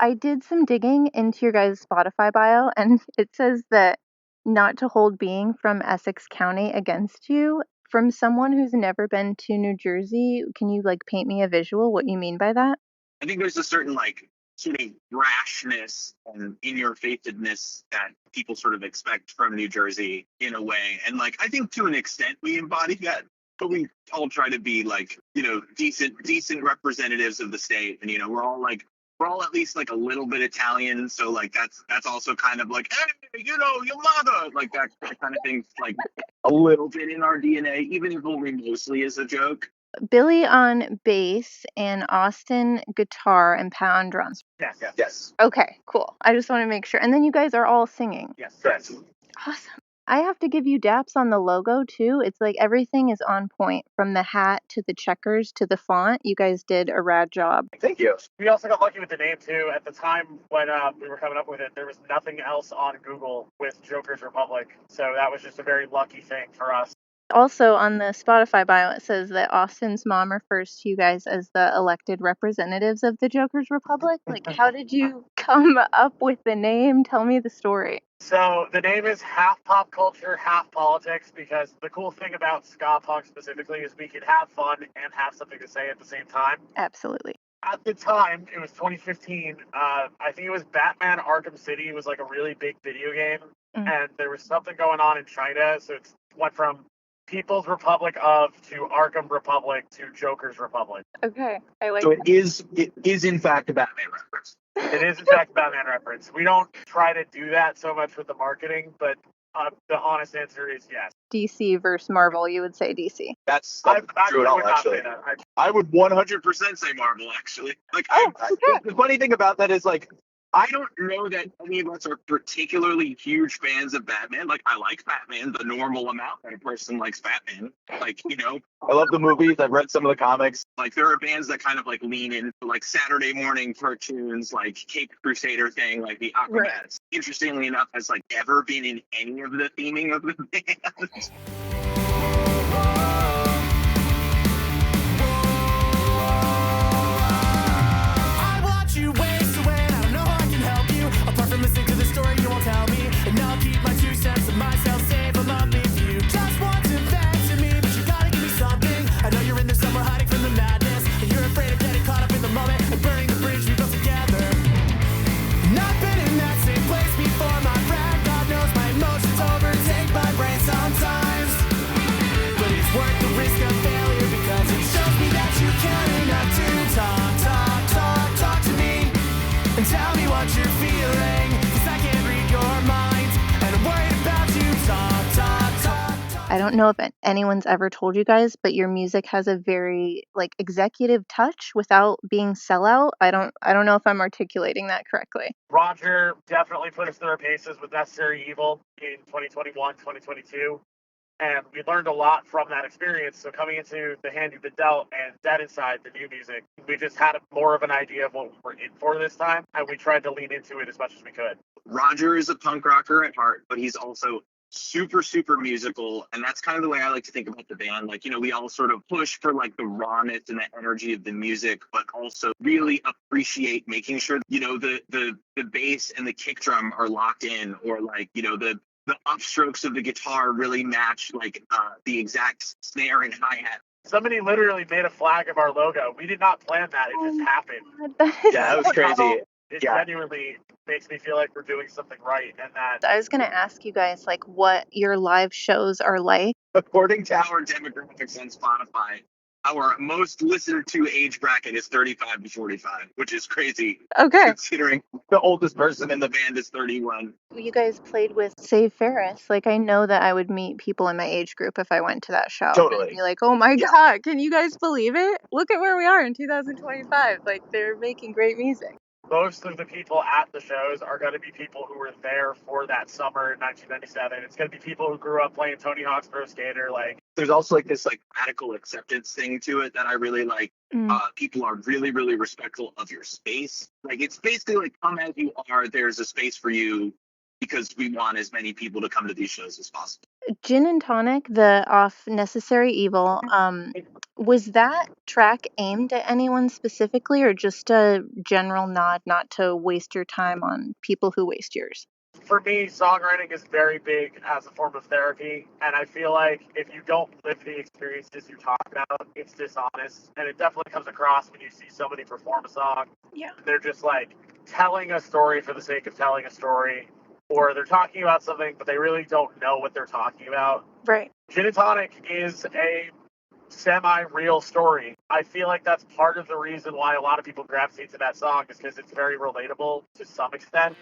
I did some digging into your guys' Spotify bio, and it says that not to hold being from Essex County against you. From someone who's never been to New Jersey, can you like paint me a visual what you mean by that? I think there's a certain like sort of brashness and in-your-facedness that people sort of expect from New Jersey in a way. And like I think to an extent we embody that, but we all try to be like, decent representatives of the state. And we're all at least like a little bit Italian. So like that's also kind of like, hey, your mother, like that kind of thing, like a little bit in our DNA, even if only mostly as a joke. Billy on bass and Austen guitar and Pat on drums. Yes. Okay, cool. I just want to make sure. And then you guys are all singing. Yes. Correct. Awesome. I have to give you daps on the logo too. It's like everything is on point from the hat to the checkers to the font. You guys did a rad job. Thank you. We also got lucky with the name too. At the time when we were coming up with it, there was nothing else on Google with Joker's Republic. So that was just a very lucky thing for us. Also, on the Spotify bio, it says that Austin's mom refers to you guys as the elected representatives of the Joker's Republic. Like, how did you come up with the name? Tell me the story. So the name is half pop culture, half politics, because the cool thing about ska punk specifically is we can have fun and have something to say at the same time. Absolutely. At the time, it was 2015. I think it was Batman Arkham City was like a really big video game, and there was something going on in China, so it went from People's Republic of to Arkham Republic to Joker's Republic. Okay, I like So that. it is in fact a Batman reference. It is in fact a Batman reference. We don't try to do that so much with the marketing, but the honest answer is yes. DC versus Marvel, you would say DC. That's I true at all, would not actually. say that. I would 100% say Marvel, actually. Like, okay. The funny thing about that is, like, I don't know that any of us are particularly huge fans of Batman. Like, I like Batman the normal amount that a person likes Batman. Like, I love the movies. I've read some of the comics. Like, there are bands that kind of, like, lean into, like, Saturday morning cartoons, like, Cape Crusader thing, like the Aquabats. Right. Interestingly enough, has, like, ever been in any of the theming of the band. Apart from listening to the story you won't tell me, and I'll keep my 2 cents of myself safe. I'm up if you just want to vent to me, but you gotta give me something. I know you're in there somewhere hiding from the madness, and you're afraid of getting caught up in the moment and burning the bridge we built together. And I've been in that same place before, my friend. God knows my emotions overtake my brain sometimes, but it's worth the risk of failure because it shows me that you care enough to talk to me and tell me what you're feeling, 'cause I can't read your mind, and I'm worried about you. I don't know if anyone's ever told you guys, but your music has a very like executive touch without being sellout. I don't know if I'm articulating that correctly. Roger definitely put us through our paces with Necessary Evil in 2021, 2022. And we learned a lot from that experience. So coming into The Hand You've Been Dealt and Dead Inside, the new music, we just had more of an idea of what we were in for this time, and we tried to lean into it as much as we could. Roger is a punk rocker at heart, but he's also super, super musical. And that's kind of the way I like to think about the band. Like, we all sort of push for like the rawness and the energy of the music, but also really appreciate making sure, the bass and the kick drum are locked in, or like, the upstrokes of the guitar really match like the exact snare and hi-hat. Somebody literally made a flag of our logo. We did not plan that. It just happened. That was crazy. It genuinely makes me feel like we're doing something right. And that I was going to ask you guys like what your live shows are like. According to our demographics on Spotify, our most listened to age bracket is 35 to 45, which is crazy. Okay. Considering the oldest person in the band is 31. You guys played with Save Ferris. Like, I know that I would meet people in my age group if I went to that show. Totally. And be like, oh my God, can you guys believe it? Look at where we are in 2025. Like, they're making great music. Most of the people at the shows are going to be people who were there for that summer in 1997. It's going to be people who grew up playing Tony Hawk's Pro Skater. Like, there's also like this like radical acceptance thing to it that I really like. People are really, really respectful of your space. Like, it's basically like, come as you are. There's a space for you because we want as many people to come to these shows as possible. Gin and Tonic, the off Necessary Evil, was that track aimed at anyone specifically or just a general nod not to waste your time on people who waste yours? For me, songwriting is very big as a form of therapy, and I feel like if you don't live the experiences you talk about, it's dishonest, and it definitely comes across when you see somebody perform a song. Yeah. They're just like telling a story for the sake of telling a story, or they're talking about something, but they really don't know what they're talking about. Right. Gin and Tonic is a semi-real story. I feel like that's part of the reason why a lot of people gravitate to that song is because it's very relatable to some extent.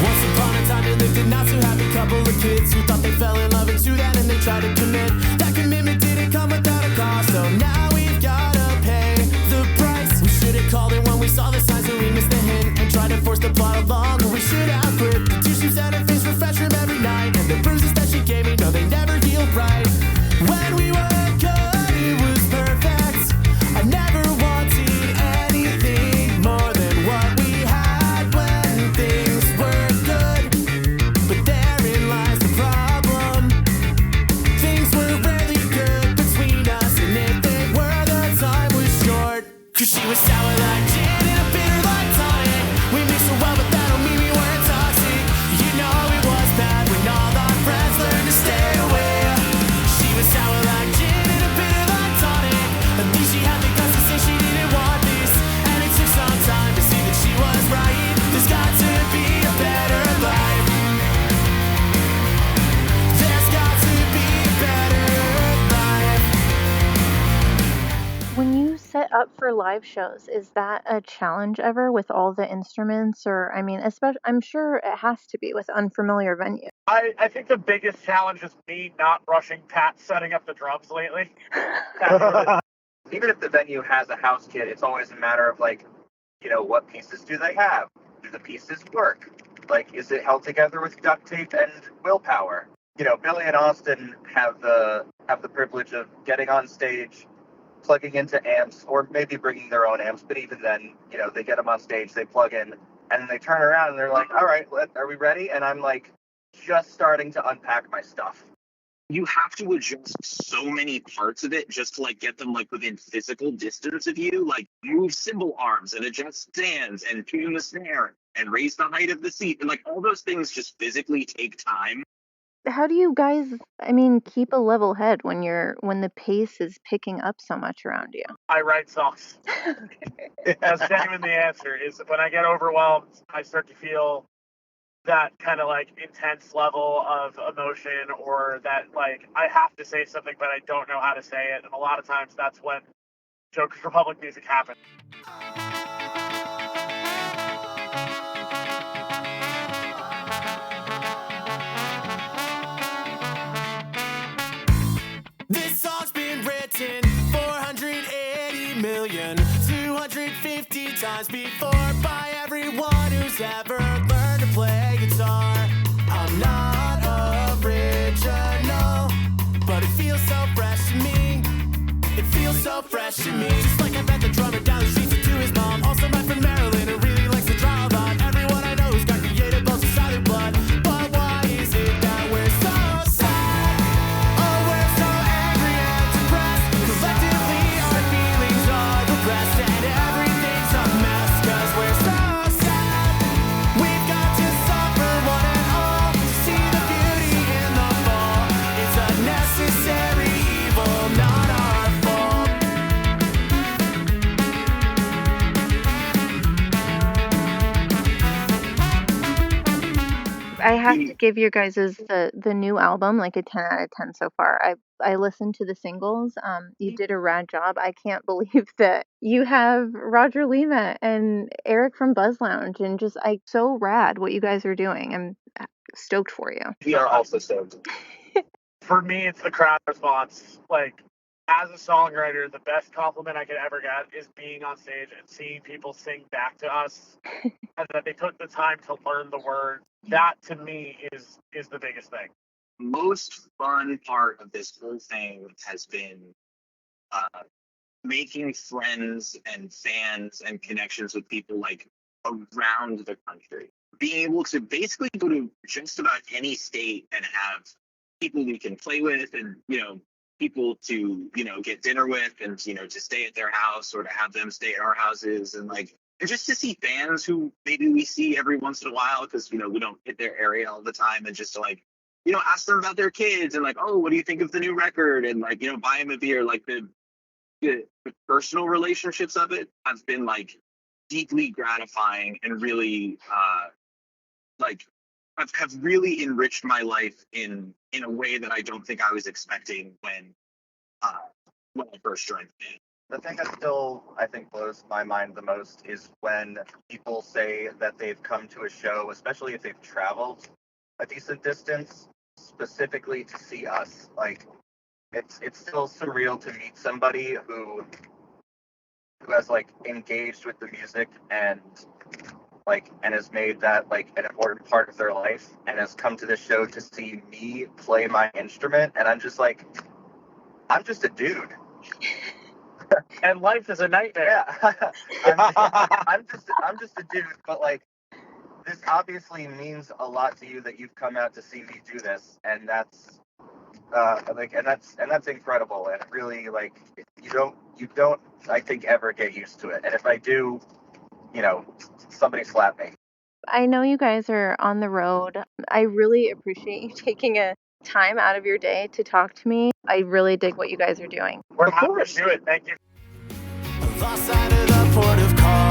Once upon a time, they lived a not so happy couple of kids who thought they fell in love into that and they tried to commit. That commitment didn't come without a cost, so now we've gotta pay the price. We should have called it when we saw the signs, so we missed the hint and tried to force the plot along. Or we should have quit. The tissues at her face refresh room every night, and the bruises that she gave me, no, they never healed right. When we were good, it was perfect. I never wanted anything more than what we had when things were good. But therein lies the problem. Things were really good between us, and if they were, the time was short. 'Cause she was sour like gin and a bitter like tonic. We mixed so well, but that don't mean we weren't toxic. You know it was bad when all our friends learned to stay away. She was sour like gin and a bitter like tonic. At least she had the guts to say she didn't want this, and it took some time to see that she was right. There's got to be a better life. There's got to be a better life. When you set up for live shows, is that a challenge ever with all the instruments? Or, I mean, especially, I'm sure it has to be with unfamiliar venues. I think the biggest challenge is me not rushing Pat setting up the drums lately. Even if the venue has a house kit, it's always a matter of like, what pieces do they have? Do the pieces work? Like, is it held together with duct tape and willpower? Billy and Austen have the privilege of getting on stage, plugging into amps, or maybe bringing their own amps. But even then, they get them on stage, they plug in, and then they turn around and they're like, "All right, are we ready?" And I'm like, just starting to unpack my stuff. You have to adjust so many parts of it just to like get them like within physical distance of you, like move cymbal arms and adjust stands and tune the snare and raise the height of the seat, and like all those things just physically take time. How do you guys, I mean, keep a level head when the pace is picking up so much around you? I write songs. That's genuinely the answer. Is when I get overwhelmed, I start to feel that kind of like intense level of emotion, or that like I have to say something but I don't know how to say it, and a lot of times that's when Jokers for Public Music happens. This song's been written 480 million, 250 times before by everyone who's ever learned to play guitar. I'm not original, but it feels so fresh to me. It feels so fresh to me. Just like I met the drummer down the street to his mom. Also met from Maryland who really likes to draw a lot. Everyone I know who's got creative bones inside their blood. But why is it that we're so sad? Oh, we're so angry and depressed. Collectively our feelings are repressed, and everything's a mess 'cause we're so sad. We've got to suffer one and all to see the beauty in the fall. It's a necessary evil, not our fault. I have to give your guys' the new album like a 10 out of 10 so far. I listened to the singles. You did a rad job. I can't believe that you have Roger Lima and Eric from Buzz Lounge, and just so rad what you guys are doing. I'm stoked for you. We are also stoked. For me, it's the crowd response. Like, as a songwriter, the best compliment I could ever get is being on stage and seeing people sing back to us, and that they took the time to learn the words. That to me is the biggest thing. most fun part of this whole thing has been uh, making friends and fans and connections with people like around the country. Being able to basically go to just about any state and have people we can play with, and people to get dinner with, and to stay at their house or to have them stay at our houses, and just to see fans who maybe we see every once in a while because we don't hit their area all the time, and just to ask them about their kids and oh, what do you think of the new record, and buy them a beer. The personal relationships of it have been deeply gratifying and really have really enriched my life in a way that I don't think I was expecting when I first joined the band. The thing that still, I think, blows my mind the most is when people say that they've come to a show, especially if they've traveled a decent distance, specifically to see us. It's still surreal to meet somebody who has engaged with the music and has made that an important part of their life, and has come to this show to see me play my instrument, and I'm just a dude. And life is a nightmare. Yeah. I'm just a dude, but this obviously means a lot to you that you've come out to see me do this, and that's that's incredible, and really you don't I think ever get used to it, and if I do, somebody slap me. I know you guys are on the road. I really appreciate you taking a time out of your day to talk to me. I really dig what you guys are doing. We're happy to do it. Thank you. Lost sight of the port of call.